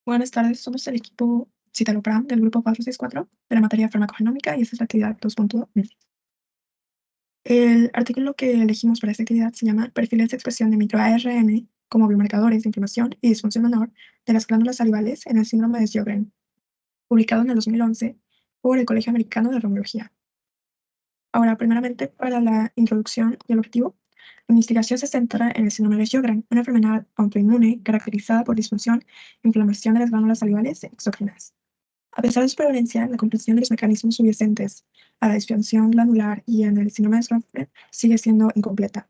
Buenas tardes, somos el equipo citalopram del grupo 464 de la materia farmacogenómica y esta es la actividad 2.1. El artículo que elegimos para esta actividad se llama Perfiles de expresión de microARN como biomarcadores de inflamación y disfunción menor de las glándulas salivales en el síndrome de Sjögren, publicado en el 2011 por el Colegio Americano de Reumatología. Ahora, primeramente, para la introducción y el objetivo, la investigación se centra en el síndrome de Sjögren, una enfermedad autoinmune caracterizada por disfunción e inflamación de las glándulas salivales exógenas. A pesar de su prevalencia, la comprensión de los mecanismos subyacentes a la disfunción glandular y en el síndrome de Sjögren sigue siendo incompleta.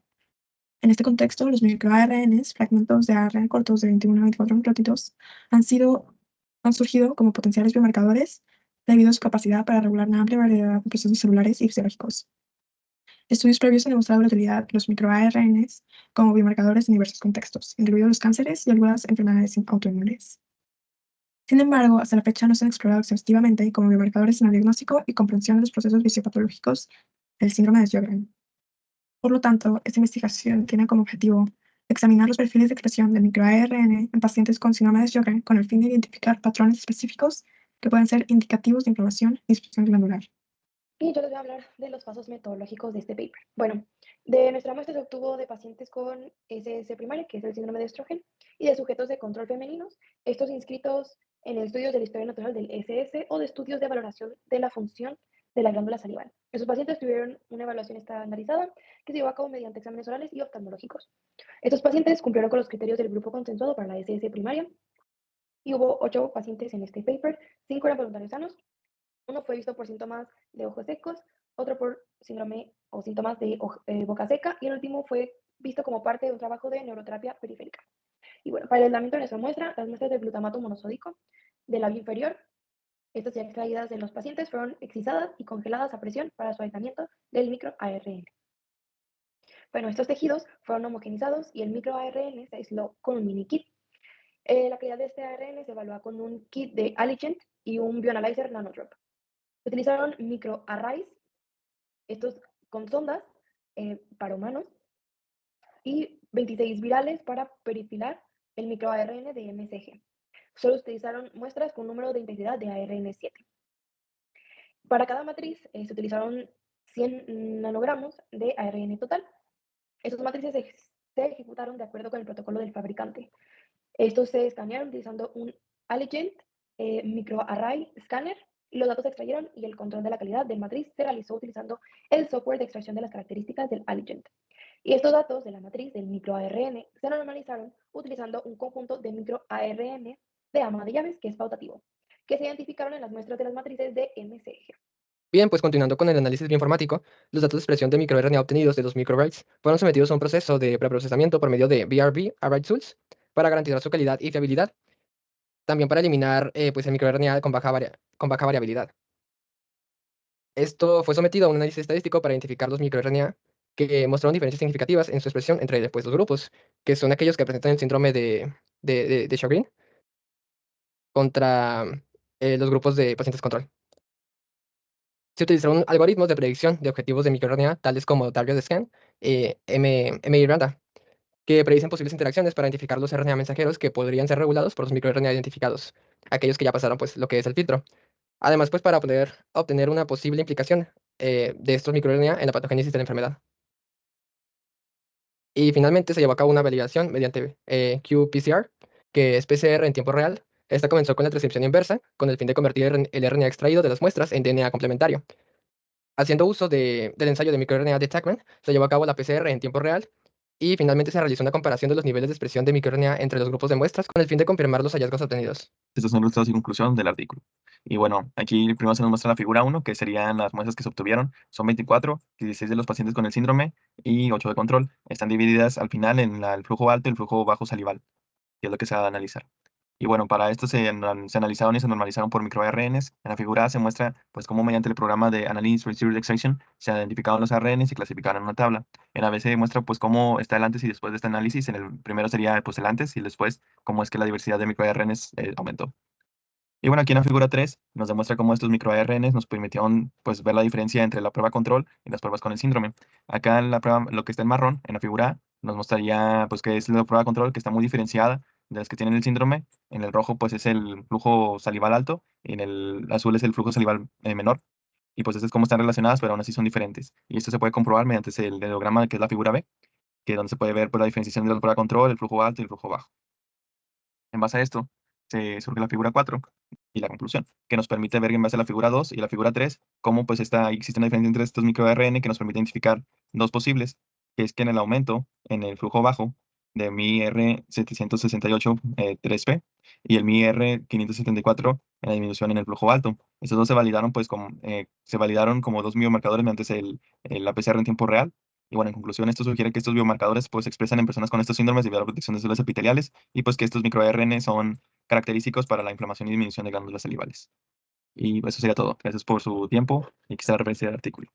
En este contexto, los microARNs, fragmentos de ARN cortos de 21 a 24 nucleótidos, han surgido como potenciales biomarcadores debido a su capacidad para regular una amplia variedad de procesos celulares y fisiológicos. Estudios previos han demostrado la utilidad de los microARNs como biomarcadores en diversos contextos, incluidos los cánceres y algunas enfermedades autoinmunes. Sin embargo, hasta la fecha no se han explorado exhaustivamente como biomarcadores en el diagnóstico y comprensión de los procesos fisiopatológicos del síndrome de Sjögren. Por lo tanto, esta investigación tiene como objetivo examinar los perfiles de expresión del microARN en pacientes con síndrome de Sjögren con el fin de identificar patrones específicos que pueden ser indicativos de inflamación y disfunción glandular. Y yo les voy a hablar de los pasos metodológicos de este paper. Bueno, de nuestra muestra se obtuvo de pacientes con SS primaria, que es el síndrome de Sjögren, y de sujetos de control femeninos, estos inscritos en estudios de la historia natural del SS o de estudios de valoración de la función de la glándula salival. Esos pacientes tuvieron una evaluación estandarizada que se llevó a cabo mediante exámenes orales y oftalmológicos. Estos pacientes cumplieron con los criterios del grupo consensuado para la SS primaria y hubo 8 pacientes en este paper, 5 eran voluntarios sanos. Uno fue visto por síntomas de ojos secos, otro por síndrome o síntomas de boca seca y el último fue visto como parte de un trabajo de neuroterapia periférica. Y bueno, para el aislamiento de nuestra muestra, las muestras de glutamato monosódico del labio inferior, estas ya extraídas de los pacientes, fueron excisadas y congeladas a presión para su aislamiento del microARN. Bueno, estos tejidos fueron homogenizados y el microARN se aisló con un mini kit. La calidad de este ARN se evalúa con un kit de Alligent y un bioanalyzer nanodrop. Se utilizaron microarrays, estos con sondas para humanos, y 26 virales para perifilar el microARN de MSG. Solo utilizaron muestras con número de intensidad de ARN7. Para cada matriz se utilizaron 100 nanogramos de ARN total. Estos matrices se ejecutaron de acuerdo con el protocolo del fabricante. Estos se escanearon utilizando un Alligent Microarray Scanner y los datos se extrayeron y el control de la calidad del matriz se realizó utilizando el software de extracción de las características del Alligent. Y estos datos de la matriz del microARN se normalizaron utilizando un conjunto de microARN de ama de llaves que es pautativo, que se identificaron en las muestras de las matrices de MCG. Bien, pues continuando con el análisis bioinformático, los datos de expresión de microRNA obtenidos de los microarrays fueron sometidos a un proceso de preprocesamiento por medio de BRB Array Tools para garantizar su calidad y fiabilidad, también para eliminar pues el microRNA con baja variabilidad. Esto fue sometido a un análisis estadístico para identificar los microRNA que mostraron diferencias significativas en su expresión entre pues, los grupos, que son aquellos que presentan el síndrome de Sjögren contra los grupos de pacientes control. Se utilizaron algoritmos de predicción de objetivos de microRNA, tales como Target Scan, MIRANDA, que predicen posibles interacciones para identificar los RNA mensajeros que podrían ser regulados por los microRNA identificados, aquellos que ya pasaron pues, lo que es el filtro. Además, pues para poder obtener una posible implicación de estos microRNA en la patogénesis de la enfermedad. Y finalmente se llevó a cabo una validación mediante qPCR, que es PCR en tiempo real. Esta comenzó con la transcripción inversa, con el fin de convertir el RNA extraído de las muestras en DNA complementario. Haciendo uso del ensayo de microRNA de Tuckman, se llevó a cabo la PCR en tiempo real y finalmente se realizó una comparación de los niveles de expresión de microRNA entre los grupos de muestras con el fin de confirmar los hallazgos obtenidos. Estos son los resultados y conclusión del artículo. Y bueno, aquí primero se nos muestra la figura 1, que serían las muestras que se obtuvieron. Son 24, 16 de los pacientes con el síndrome y 8 de control. Están divididas al final en el flujo alto y el flujo bajo salival, que es lo que se va a analizar. Y bueno, para esto se analizaron y se normalizaron por microARNs. En la figura A se muestra pues cómo mediante el programa de Analysis Research Extraction se identificaron los ARNs y se clasificaron en una tabla. En la B se muestra pues cómo está el antes y después de este análisis. En el primero sería pues el antes y el después cómo es que la diversidad de microARNs aumentó. Y bueno, aquí en la figura 3 nos demuestra cómo estos microARNs nos permitieron pues, ver la diferencia entre la prueba control y las pruebas con el síndrome. Acá en la prueba, lo que está en marrón, en la figura A, nos mostraría pues, que es la prueba control que está muy diferenciada de las que tienen el síndrome. En el rojo, pues es el flujo salival alto, y en el azul es el flujo salival menor. Y pues eso es cómo están relacionadas, pero aún así son diferentes. Y esto se puede comprobar mediante el diagrama que es la figura B, que es donde se puede ver pues, la diferenciación de la prueba de control, el flujo alto y el flujo bajo. En base a esto, se surge la figura 4 y la conclusión, que nos permite ver en base a la figura 2 y la figura 3 cómo pues existe una diferencia entre estos microRN que nos permite identificar dos posibles, que es que en el aumento, en el flujo bajo de MIR768 3P y el MIR574 en la disminución en el flujo alto. Estos dos se validaron se validaron como dos biomarcadores mediante la PCR en tiempo real. Y bueno, en conclusión, esto sugiere que estos biomarcadores pues, se expresan en personas con estos síndromes debido a la protección de células epiteliales y pues que estos microRN son característicos para la inflamación y disminución de glándulas salivales. Y eso sería todo. Gracias por su tiempo y quizá referencia al artículo.